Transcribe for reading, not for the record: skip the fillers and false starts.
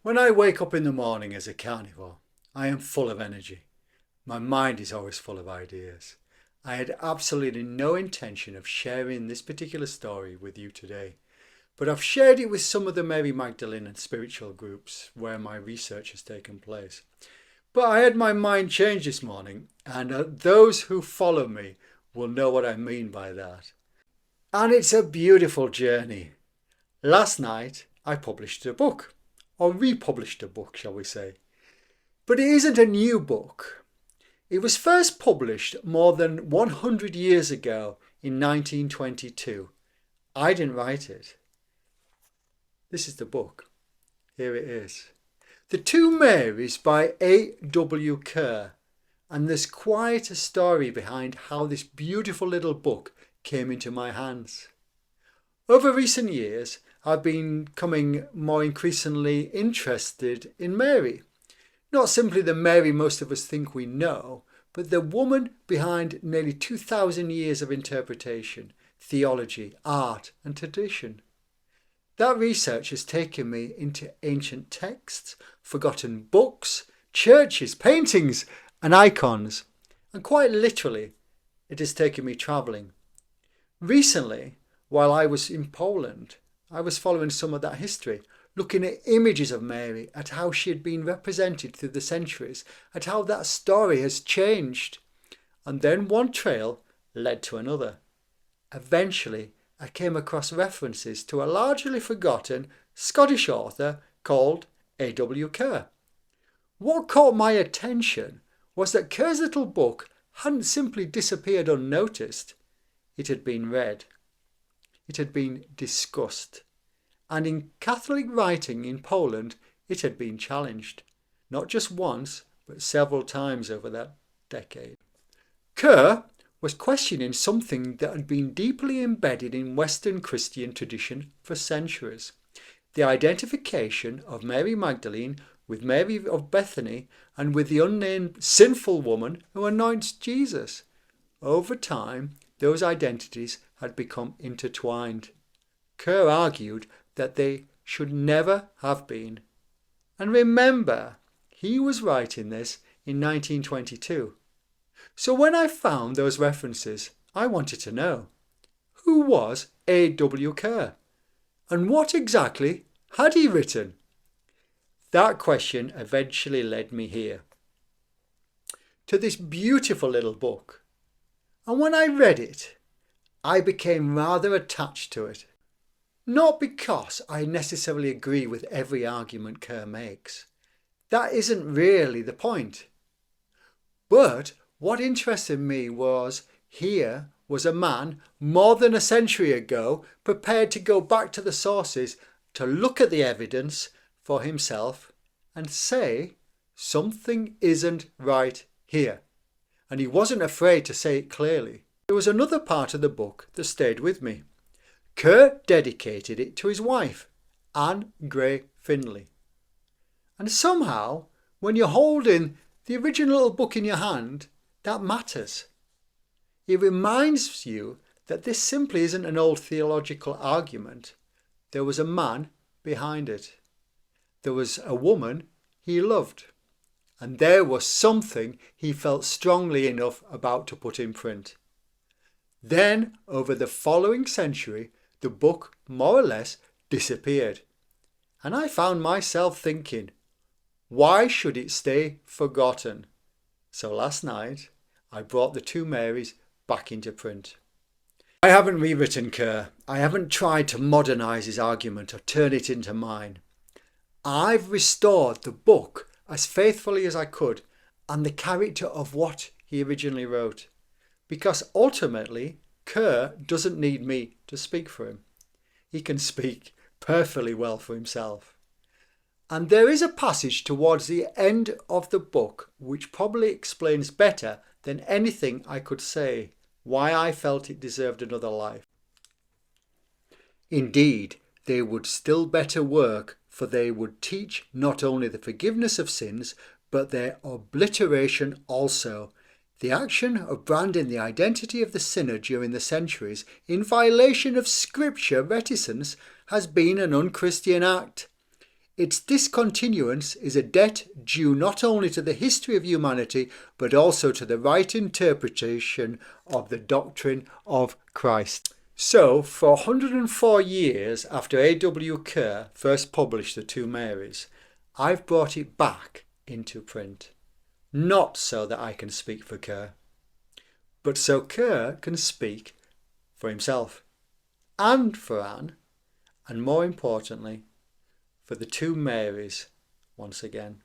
When I wake up in the morning as a carnivore, I am full of energy. My mind is always full of ideas. I had absolutely no intention of sharing this particular story with you today, but I've shared it with some of the Mary Magdalene and spiritual groups where my research has taken place. But I had my mind changed this morning, and those who follow me will know what I mean by that. And it's a beautiful journey. Last night I published a book, or republished a book, shall we say. But it isn't a new book. It was first published more than 100 years ago in 1922. I didn't write it. This is the book. Here it is. The Two Marys by A.W. Kerr. And there's quite a story behind how this beautiful little book came into my hands. Over recent years, I've been becoming more increasingly interested in Mary. Not simply the Mary most of us think we know, but the woman behind nearly 2,000 years of interpretation, theology, art and tradition. That research has taken me into ancient texts, forgotten books, churches, paintings and icons, and quite literally, it has taken me travelling. Recently, while I was in Poland, I was following some of that history, looking at images of Mary, at how she had been represented through the centuries, at how that story has changed. And then one trail led to another. Eventually, I came across references to a largely forgotten Scottish author called A.W. Kerr. What caught my attention was that Kerr's little book hadn't simply disappeared unnoticed. It had been read. It had been discussed. And in Catholic writing in Poland, it had been challenged. Not just once, but several times over that decade. Kerr was questioning something that had been deeply embedded in Western Christian tradition for centuries. The identification of Mary Magdalene with Mary of Bethany and with the unnamed sinful woman who anoints Jesus. Over time, those identities had become intertwined. Kerr argued that they should never have been. And remember, he was writing this in 1922. So when I found those references, I wanted to know, who was A.W. Kerr? And what exactly had he written? That question eventually led me here, to this beautiful little book. And when I read it, I became rather attached to it. Not because I necessarily agree with every argument Kerr makes. That isn't really the point. But what interested me was, here was a man more than a century ago prepared to go back to the sources, to look at the evidence for himself and say something isn't right here. And he wasn't afraid to say it clearly. There was another part of the book that stayed with me. Kerr dedicated it to his wife, Anne Gray Findlay. And somehow, when you're holding the original little book in your hand, that matters. It reminds you that this simply isn't an old theological argument. There was a man behind it. There was a woman he loved. And there was something he felt strongly enough about to put in print. Then, over the following century, the book more or less disappeared. And I found myself thinking, why should it stay forgotten? So last night, I brought the Two Marys back into print. I haven't rewritten Kerr. I haven't tried to modernise his argument or turn it into mine. I've restored the book as faithfully as I could and the character of what he originally wrote. Because ultimately, Kerr doesn't need me to speak for him. He can speak perfectly well for himself. And there is a passage towards the end of the book which probably explains better than anything I could say why I felt it deserved another life. Indeed, they would still better work, for they would teach not only the forgiveness of sins, but their obliteration also. The action of branding the identity of the sinner during the centuries in violation of scripture reticence has been an unchristian act. Its discontinuance is a debt due not only to the history of humanity, but also to the right interpretation of the doctrine of Christ. So, for 104 years after A.W. Kerr first published The Two Marys, I've brought it back into print. Not so that I can speak for Kerr, but so Kerr can speak for himself, and for Anne, and more importantly, for the two Marys once again.